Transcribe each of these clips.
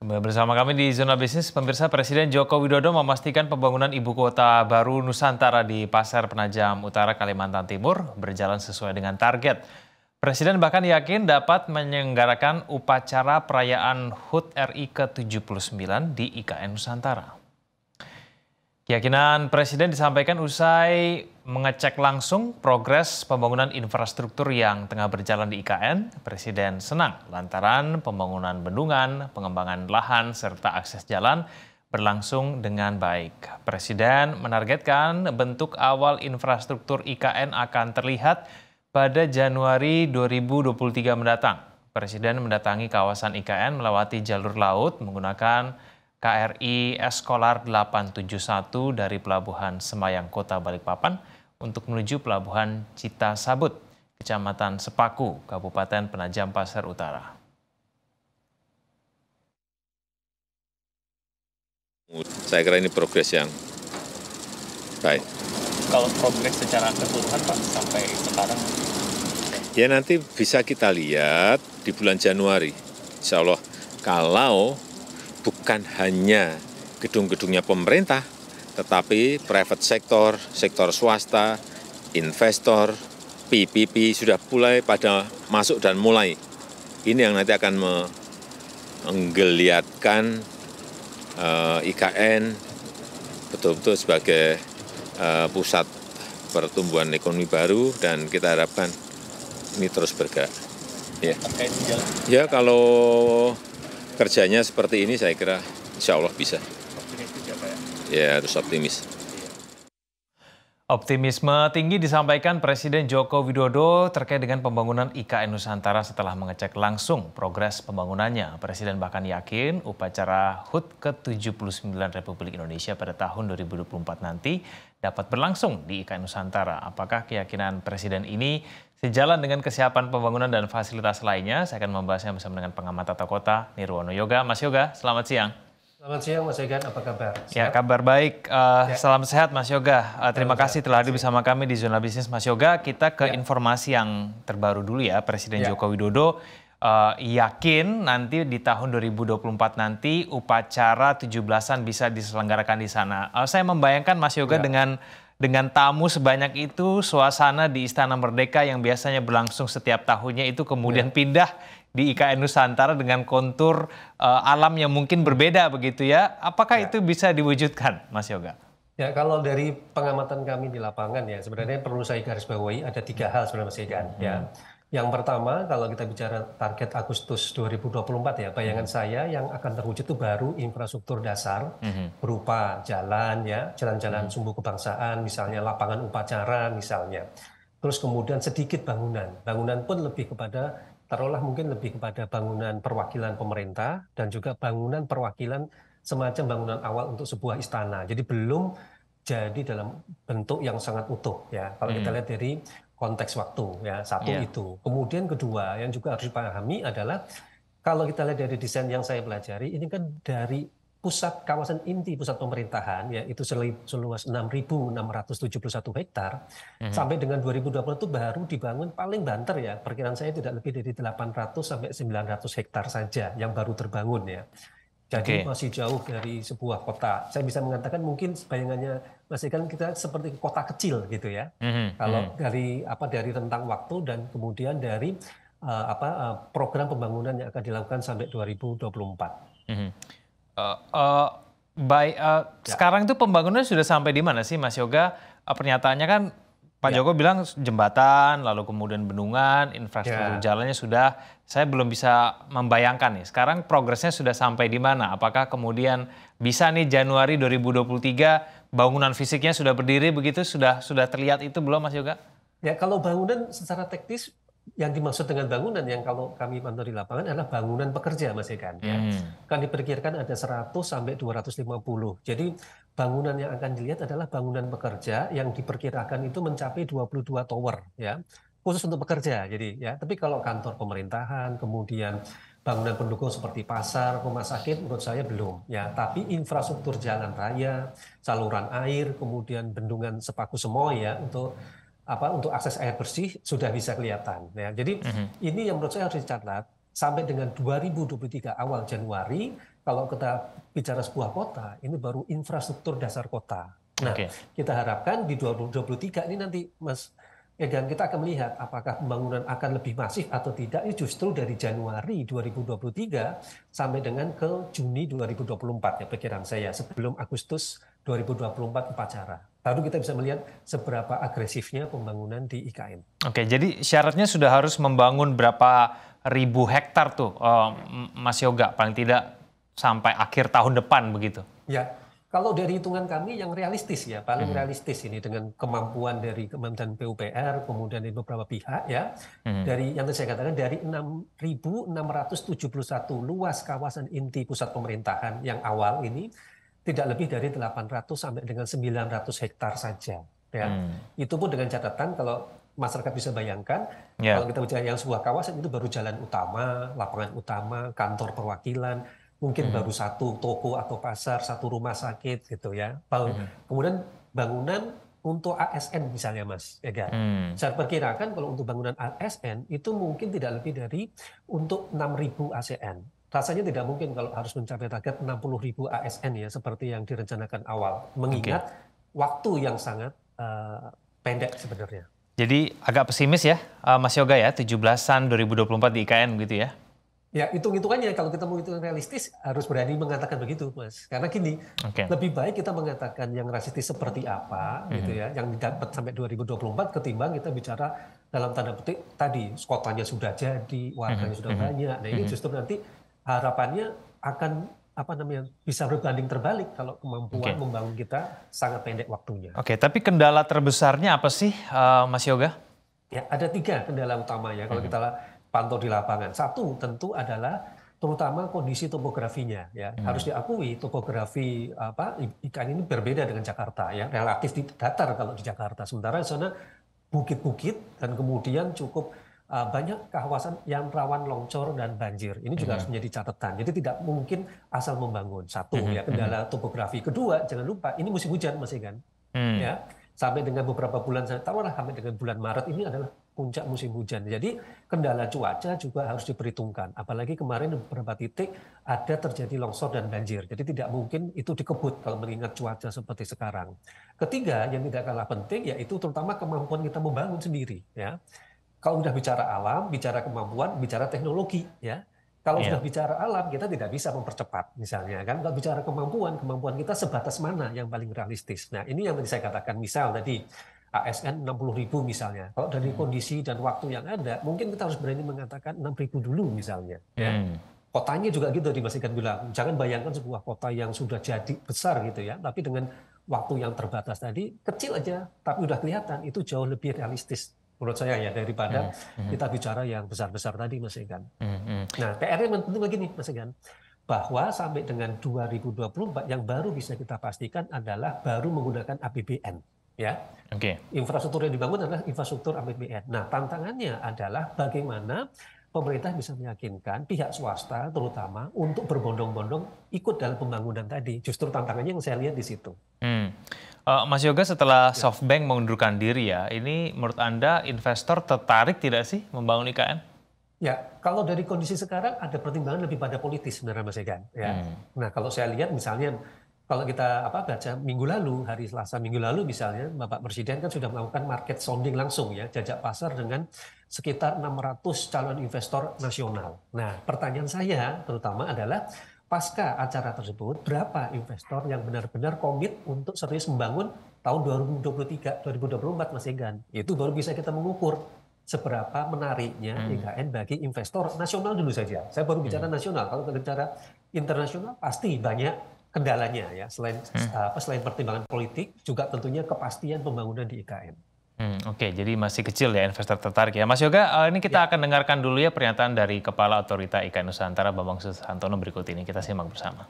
Kembali bersama kami di Zona Bisnis, pemirsa. Presiden Joko Widodo memastikan pembangunan ibu kota baru Nusantara di Pasar Penajam Utara, Kalimantan Timur berjalan sesuai dengan target. Presiden bahkan yakin dapat menyelenggarakan upacara perayaan HUT RI ke-79 di IKN Nusantara. Keyakinan Presiden disampaikan usai mengecek langsung progres pembangunan infrastruktur yang tengah berjalan di IKN. Presiden senang lantaran pembangunan bendungan, pengembangan lahan, serta akses jalan berlangsung dengan baik. Presiden menargetkan bentuk awal infrastruktur IKN akan terlihat pada Januari 2023 mendatang. Presiden mendatangi kawasan IKN melewati jalur laut menggunakan KRI Eskolar 871 dari Pelabuhan Semayang Kota Balikpapan untuk menuju Pelabuhan Citasabut, Kecamatan Sepaku, Kabupaten Penajam Pasir Utara. Saya kira ini progres yang baik. Kalau progres secara keseluruhan Pak sampai sekarang? Ya nanti bisa kita lihat di bulan Januari. Insya Allah kalau bukan hanya gedung-gedungnya pemerintah, tetapi private sektor, sektor swasta, investor, PPP sudah mulai pada masuk dan mulai. Ini yang nanti akan menggeliatkan IKN betul-betul sebagai pusat pertumbuhan ekonomi baru dan kita harapkan ini terus bergerak. Ya kalau kerjanya seperti ini saya kira insya Allah bisa. Ya harus optimis. Optimisme tinggi disampaikan Presiden Joko Widodo terkait dengan pembangunan IKN Nusantara setelah mengecek langsung progres pembangunannya. Presiden bahkan yakin upacara HUT ke-79 Republik Indonesia pada tahun 2024 nanti dapat berlangsung di IKN Nusantara. Apakah keyakinan Presiden ini sejalan dengan kesiapan pembangunan dan fasilitas lainnya? Saya akan membahasnya bersama dengan pengamat tata kota Nirwono Yoga. Mas Yoga, selamat siang. Selamat siang Mas Egan, apa kabar? Ya, kabar baik. Salam sehat Mas Yoga. Terima kasih telah hadir bersama kami di Zona Bisnis Mas Yoga. Kita ke informasi yang terbaru dulu ya. Presiden Joko Widodo yakin nanti di tahun 2024 nanti upacara 17-an bisa diselenggarakan di sana. Saya membayangkan Mas Yoga dengan tamu sebanyak itu, suasana di Istana Merdeka yang biasanya berlangsung setiap tahunnya itu kemudian pindah di IKN Nusantara dengan kontur alam yang mungkin berbeda begitu ya. Apakah itu bisa diwujudkan, Mas Yoga? Ya, kalau dari pengamatan kami di lapangan ya, sebenarnya perlu saya garis bawahi ada 3 hal sebenarnya Mas Egan. Ya. Yang pertama, kalau kita bicara target Agustus 2024 ya, bayangan saya yang akan terwujud itu baru infrastruktur dasar berupa jalan ya, jalan-jalan sumbu kebangsaan, misalnya lapangan upacara misalnya. Terus kemudian sedikit bangunan. Bangunan pun lebih kepada taruhlah mungkin lebih kepada bangunan perwakilan pemerintah dan juga bangunan perwakilan semacam bangunan awal untuk sebuah istana. Jadi belum jadi dalam bentuk yang sangat utuh ya. Kalau kita lihat dari konteks waktu ya, satu itu. Kemudian kedua yang juga harus dipahami adalah kalau kita lihat dari desain yang saya pelajari ini kan dari pusat kawasan inti pusat pemerintahan ya itu seluas 6.671 hektar sampai dengan 2020 itu baru dibangun paling banter ya perkiraan saya tidak lebih dari 800 sampai 900 hektar saja yang baru terbangun ya. Jadi masih jauh dari sebuah kota. Saya bisa mengatakan mungkin bayangannya masih kan kita seperti kota kecil gitu ya. Kalau dari rentang waktu dan kemudian dari program pembangunan yang akan dilakukan sampai 2024. Sekarang itu pembangunan sudah sampai di mana sih Mas Yoga? Pernyataannya kan Pak Joko bilang jembatan, lalu kemudian bendungan, infrastruktur jalannya sudah. Saya belum bisa membayangkan nih. Sekarang progresnya sudah sampai di mana? Apakah kemudian bisa nih Januari 2023 bangunan fisiknya sudah berdiri begitu? Sudah terlihat itu belum Mas Yoga? Ya kalau bangunan secara teknis yang dimaksud dengan bangunan yang kalau kami pantau di lapangan adalah bangunan pekerja Mas Egan ya. Kan diperkirakan ada 100 sampai 250. Jadi bangunan yang akan dilihat adalah bangunan pekerja yang diperkirakan itu mencapai 22 tower ya. Khusus untuk pekerja jadi ya. Tapi kalau kantor pemerintahan kemudian bangunan pendukung seperti pasar, rumah sakit menurut saya belum ya. Tapi infrastruktur jalan raya, saluran air, kemudian bendungan Sepaku Semoy ya untuk akses air bersih sudah bisa kelihatan ya. Jadi ini yang menurut saya harus dicatat sampai dengan 2023 awal Januari, kalau kita bicara sebuah kota, ini baru infrastruktur dasar kota. Nah, kita harapkan di 2023 ini nanti Mas Egan, kita akan melihat apakah pembangunan akan lebih masif atau tidak, ini justru dari Januari 2023 sampai dengan ke Juni 2024 ya perkiraan saya, sebelum Agustus 2024 upacara. Baru kita bisa melihat seberapa agresifnya pembangunan di IKN. Oke, jadi syaratnya sudah harus membangun berapa ribu hektar tuh, Mas Yoga, paling tidak sampai akhir tahun depan begitu? Ya. Kalau dari hitungan kami yang realistis ya, paling realistis ini dengan kemampuan dari Kementerian PUPR, kemudian dari beberapa pihak ya, dari yang saya katakan dari 6.671 luas kawasan inti pusat pemerintahan yang awal ini tidak lebih dari 800 sampai dengan 900 hektar saja. Ya, itu pun dengan catatan kalau masyarakat bisa bayangkan, kalau kita bicara yang sebuah kawasan itu baru jalan utama, lapangan utama, kantor perwakilan. Mungkin baru satu toko atau pasar, satu rumah sakit gitu ya. Kemudian bangunan untuk ASN misalnya Mas Ega. Saya perkirakan kalau untuk bangunan ASN itu mungkin tidak lebih dari untuk 6.000 ASN. Rasanya tidak mungkin kalau harus mencapai target 60.000 ASN ya seperti yang direncanakan awal. Mengingat waktu yang sangat pendek sebenarnya. Jadi agak pesimis ya Mas Yoga ya, 17-an 2024 di IKN gitu ya? Ya, hitung-hitungannya kalau kita mau hitung realistis harus berani mengatakan begitu, Mas. Karena gini, lebih baik kita mengatakan yang realistis seperti apa gitu ya, yang didapat sampai 2024 ketimbang kita bicara dalam tanda petik tadi kotanya sudah jadi, warganya sudah banyak. Nah, ini justru nanti harapannya akan bisa berbanding terbalik kalau kemampuan membangun kita sangat pendek waktunya. Oke, tapi kendala terbesarnya apa sih, Mas Yoga? Ya, ada 3 kendala utama ya kalau kita pantau di lapangan. Satu tentu adalah terutama kondisi topografinya ya. Harus diakui topografi IKN ini berbeda dengan Jakarta ya, relatif datar kalau di Jakarta. Sementara di sana bukit-bukit dan kemudian cukup banyak kawasan yang rawan longsor dan banjir. Ini juga harus menjadi catatan. Jadi tidak mungkin asal membangun. Satu ya kendala topografi. Kedua, jangan lupa ini musim hujan Mas Egan. Ya. Sampai dengan beberapa bulan saya taruhlah sampai dengan bulan Maret ini adalah puncak musim hujan. Jadi kendala cuaca juga harus diperhitungkan. Apalagi kemarin di beberapa titik ada terjadi longsor dan banjir. Jadi tidak mungkin itu dikebut kalau mengingat cuaca seperti sekarang. Ketiga yang tidak kalah penting yaitu terutama kemampuan kita membangun sendiri. Ya, kalau sudah bicara alam, bicara kemampuan, bicara teknologi. Ya, kalau sudah bicara alam kita tidak bisa mempercepat misalnya kan. Kalau bicara kemampuan kita sebatas mana yang paling realistis. Nah ini yang tadi saya katakan misal tadi. ASN 60.000 misalnya. Kalau dari kondisi dan waktu yang ada, mungkin kita harus berani mengatakan 6.000 dulu misalnya. Ya. Kotanya juga gitu tadi Mas Ikan bilang. Jangan bayangkan sebuah kota yang sudah jadi besar gitu ya, tapi dengan waktu yang terbatas tadi, kecil aja, tapi udah kelihatan itu jauh lebih realistis menurut saya ya daripada kita bicara yang besar-besar tadi Mas Ikan. Nah, PR-nya penting lagi nih Mas Ikan. Bahwa sampai dengan 2024 yang baru bisa kita pastikan adalah baru menggunakan APBN. Ya, infrastruktur yang dibangun adalah infrastruktur APBN. Nah, tantangannya adalah bagaimana pemerintah bisa meyakinkan pihak swasta terutama untuk berbondong-bondong ikut dalam pembangunan tadi. Justru tantangannya yang saya lihat di situ. Mas Yoga, setelah SoftBank mengundurkan diri ya, ini menurut Anda investor tertarik tidak sih membangun IKN? Ya, kalau dari kondisi sekarang ada pertimbangan lebih pada politis sebenarnya Mas Egan. Ya. Nah, kalau saya lihat misalnya kalau kita baca minggu lalu, hari Selasa minggu lalu misalnya, Bapak Presiden kan sudah melakukan market sounding langsung ya, jajak pasar dengan sekitar 600 calon investor nasional. Nah, pertanyaan saya terutama adalah pasca acara tersebut, berapa investor yang benar-benar komit untuk serius membangun tahun 2023, 2024 Mas Egan. Itu baru bisa kita mengukur seberapa menariknya IKN bagi investor nasional dulu saja. Saya baru bicara nasional, kalau bicara internasional pasti banyak kendalanya ya, selain pertimbangan politik juga tentunya kepastian pembangunan di IKN. Oke, jadi masih kecil ya investor tertarik ya. Mas Yoga, ini kita akan dengarkan dulu ya pernyataan dari Kepala Otorita IKN Nusantara Bambang Susantono berikut ini. Kita simak bersama.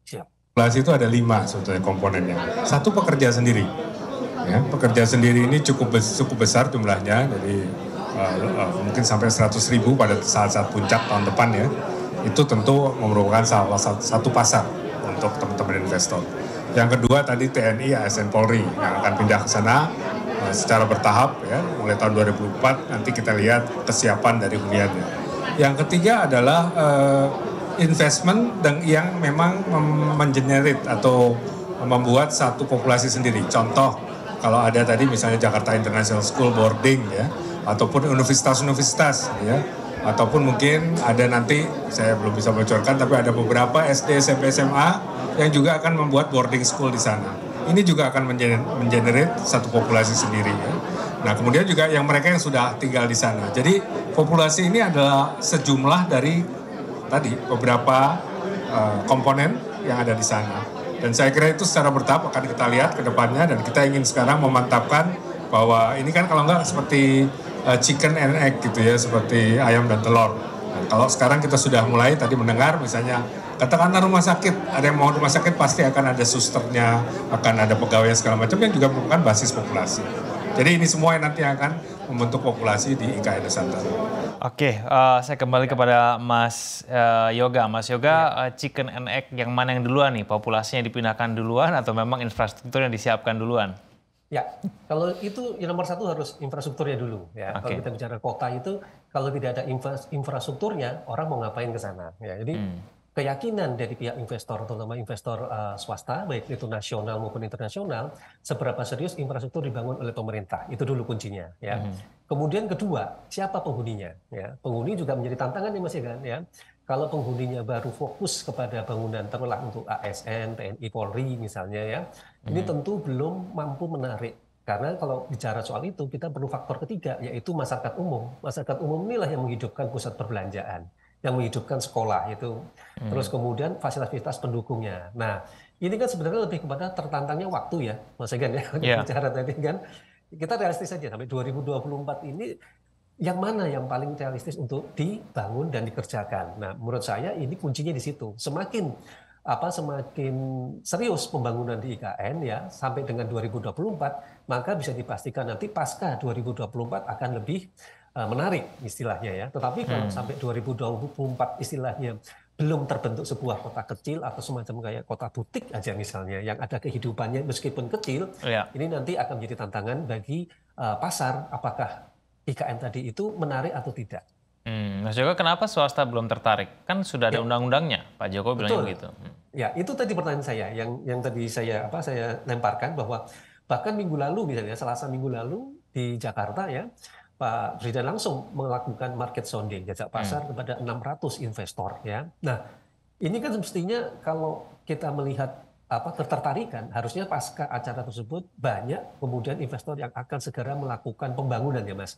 Siap. Itu ada 5 sebetulnya komponennya. Satu pekerja sendiri. Ya, pekerja sendiri ini cukup besar jumlahnya, jadi mungkin sampai 100.000 pada saat-saat puncak tahun depan ya. Itu tentu merupakan salah satu pasar untuk teman-teman investor. Yang kedua tadi TNI, ASN Polri yang akan pindah ke sana secara bertahap ya, mulai tahun 2004 nanti kita lihat kesiapan dari huniannya. Yang ketiga adalah investment yang memang mengenerate atau membuat satu populasi sendiri. Contoh, kalau ada tadi misalnya Jakarta International School boarding ya, ataupun universitas-universitas ya, ataupun mungkin ada nanti, saya belum bisa bocorkan, tapi ada beberapa SD, SMP, SMA yang juga akan membuat boarding school di sana. Ini juga akan mengenerate satu populasi sendiri ya. Nah kemudian juga yang mereka yang sudah tinggal di sana. Jadi populasi ini adalah sejumlah dari tadi beberapa komponen yang ada di sana. Dan saya kira itu secara bertahap akan kita lihat ke depannya, dan kita ingin sekarang memantapkan bahwa ini kan kalau nggak seperti chicken and egg gitu ya, seperti ayam dan telur. Nah, kalau sekarang kita sudah mulai tadi mendengar misalnya, katakanlah rumah sakit, ada yang mau rumah sakit pasti akan ada susternya, akan ada pegawai segala macam yang juga merupakan basis populasi. Jadi ini semua yang nanti akan membentuk populasi di IKN Nusantara. Oke, saya kembali kepada Mas Yoga. Mas Yoga, chicken and egg yang mana yang duluan nih? Populasinya dipindahkan duluan atau memang infrastruktur yang disiapkan duluan? Ya, kalau itu yang nomor satu harus infrastrukturnya dulu ya. Kalau kita bicara kota itu, kalau tidak ada infrastrukturnya, orang mau ngapain ke sana? Ya, jadi keyakinan dari pihak investor, terutama investor swasta, baik itu nasional maupun internasional, seberapa serius infrastruktur dibangun oleh pemerintah, itu dulu kuncinya. Ya. Kemudian kedua, siapa penghuninya? Ya, penghuni juga menjadi tantangan nih Mas Egan. Ya. Kalau penghuninya baru fokus kepada bangunan terlelah untuk ASN, TNI, Polri misalnya ya, ini tentu belum mampu menarik. Karena kalau bicara soal itu, kita perlu faktor ketiga, yaitu masyarakat umum. Masyarakat umum inilah yang menghidupkan pusat perbelanjaan, yang menghidupkan sekolah itu, terus kemudian fasilitas pendukungnya. Nah, ini kan sebenarnya lebih kepada tertantangnya waktu ya, Mas Egan ya, bicara tadi kan. Kita realistis saja sampai 2024 ini, yang mana yang paling realistis untuk dibangun dan dikerjakan. Nah, menurut saya ini kuncinya di situ. Semakin serius pembangunan di IKN ya sampai dengan 2024, maka bisa dipastikan nanti pasca 2024 akan lebih menarik istilahnya ya. Tetapi kalau sampai 2024 istilahnya belum terbentuk sebuah kota kecil atau semacam kayak kota butik aja misalnya yang ada kehidupannya meskipun kecil, ini nanti akan menjadi tantangan bagi pasar apakah IKN tadi itu menarik atau tidak. Mas Joko, kenapa swasta belum tertarik? Kan sudah ada undang-undangnya, Pak Jokowi bilang begitu. Ya, itu tadi pertanyaan saya yang tadi saya lemparkan, bahwa bahkan minggu lalu misalnya Selasa minggu lalu di Jakarta ya, Pak Presiden langsung melakukan market sounding, jajak pasar kepada 600 investor ya. Nah, ini kan semestinya kalau kita melihat ketertarikan, harusnya pasca acara tersebut banyak kemudian investor yang akan segera melakukan pembangunan ya Mas.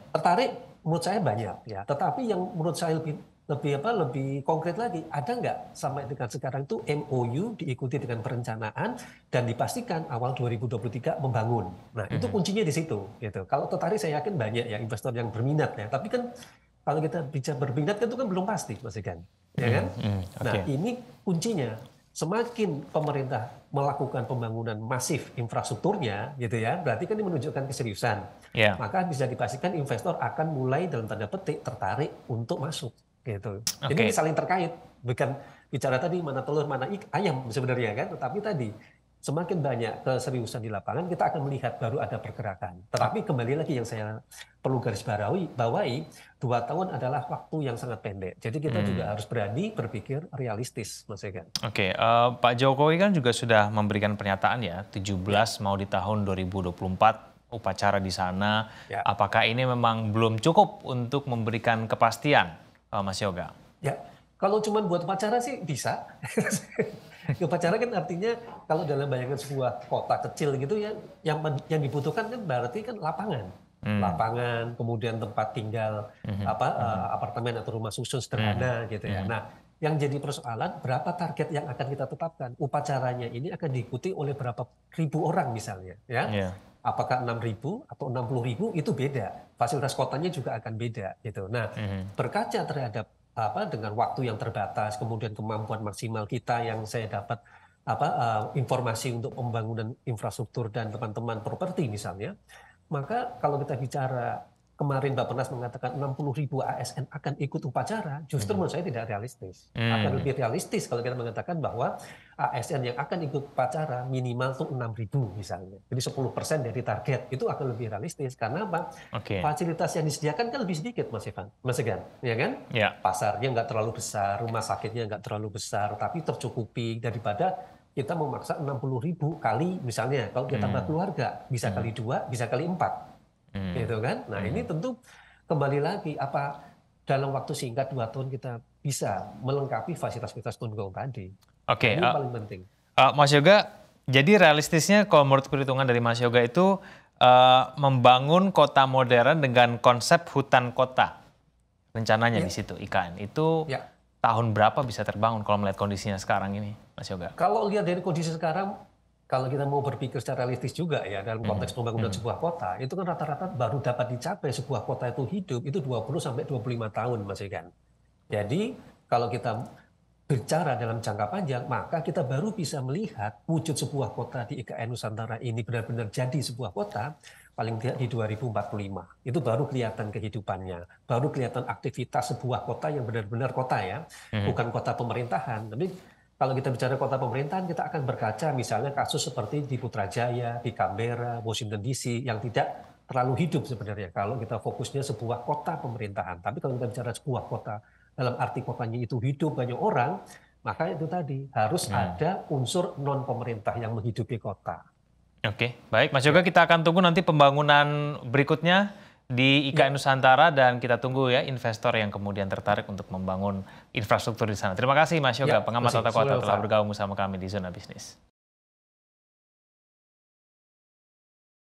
Tertarik menurut saya banyak ya, tetapi yang menurut saya lebih konkret lagi, ada nggak sampai dengan sekarang itu MOU diikuti dengan perencanaan dan dipastikan awal 2023 membangun. Nah, itu kuncinya di situ gitu. Kalau tertarik saya yakin banyak ya investor yang berminat ya, tapi kan kalau kita bicara berminat kan itu kan belum pasti Mas Egan. Ya kan? Nah, ini kuncinya. Semakin pemerintah melakukan pembangunan masif infrastrukturnya, gitu ya, berarti kan ini menunjukkan keseriusan. Maka bisa dipastikan investor akan mulai dalam tanda petik tertarik untuk masuk, gitu. Jadi ini saling terkait, bukan bicara tadi mana telur mana ayam sebenarnya kan, tetapi tadi semakin banyak keseriusan di lapangan, kita akan melihat baru ada pergerakan. Tetapi kembali lagi yang saya perlu garis bawahi, 2 tahun adalah waktu yang sangat pendek. Jadi kita juga harus berani berpikir realistis, Mas Egan. Pak Jokowi kan juga sudah memberikan pernyataan ya, 17 mau di tahun 2024 upacara di sana. Apakah ini memang belum cukup untuk memberikan kepastian, Mas Yoga? Ya, kalau cuma buat upacara sih bisa. Upacara kan artinya kalau dalam bayangan sebuah kota kecil gitu ya, yang dibutuhkan kan berarti kan lapangan. Lapangan, kemudian tempat tinggal, apartemen atau rumah susun sederhana gitu ya. Nah, yang jadi persoalan berapa target yang akan kita tetapkan. Upacaranya ini akan diikuti oleh berapa ribu orang misalnya ya. Apakah 6.000 atau 60.000 itu beda. Fasilitas kotanya juga akan beda gitu. Nah, berkaca terhadap dengan waktu yang terbatas, kemudian kemampuan maksimal kita yang saya dapat informasi untuk pembangunan infrastruktur dan teman-teman properti misalnya, maka kalau kita bicara kemarin Bappenas mengatakan 60.000 ASN akan ikut upacara, justru menurut saya tidak realistis. Akan lebih realistis kalau kita mengatakan bahwa ASN yang akan ikut upacara minimal tuh 6.000 misalnya. Jadi 10% dari target itu akan lebih realistis. Karena apa? Fasilitas yang disediakan kan lebih sedikit, Mas Evan, Mas Egan, ya kan? Ya. Pasarnya nggak terlalu besar, rumah sakitnya nggak terlalu besar, tapi tercukupi daripada kita memaksa 60.000 kali misalnya kalau kita tambah keluarga bisa kali 2, bisa kali 4. Gitu kan? Nah ini tentu kembali lagi apa dalam waktu singkat 2 tahun kita bisa melengkapi fasilitas-fasilitas tunggal tadi. Ini paling penting. Mas Yoga, jadi realistisnya kalau menurut perhitungan dari Mas Yoga itu membangun kota modern dengan konsep hutan kota. Rencananya di situ IKN itu tahun berapa bisa terbangun kalau melihat kondisinya sekarang ini, Mas Yoga? Kalau lihat dari kondisi sekarang, kalau kita mau berpikir secara realistis juga ya dalam konteks pembangunan sebuah kota, itu kan rata-rata baru dapat dicapai sebuah kota itu hidup itu 20-25 tahun, Mas Egan. Jadi kalau kita bicara dalam jangka panjang, maka kita baru bisa melihat wujud sebuah kota di IKN Nusantara ini benar-benar jadi sebuah kota paling tidak di 2045. Itu baru kelihatan kehidupannya, baru kelihatan aktivitas sebuah kota yang benar-benar kota ya, bukan kota pemerintahan, tapi kalau kita bicara kota pemerintahan, kita akan berkaca misalnya kasus seperti di Putrajaya, di Canberra, Washington DC yang tidak terlalu hidup sebenarnya kalau kita fokusnya sebuah kota pemerintahan. Tapi kalau kita bicara sebuah kota dalam arti kotanya itu hidup banyak orang, maka itu tadi harus ada unsur non pemerintah yang menghidupi kota. Oke, baik Mas Yoga, kita akan tunggu nanti pembangunan berikutnya di IKN Nusantara dan kita tunggu ya investor yang kemudian tertarik untuk membangun infrastruktur di sana. Terima kasih Mas Yoga, pengamat tata kota telah bergabung bersama kami di Zona Bisnis.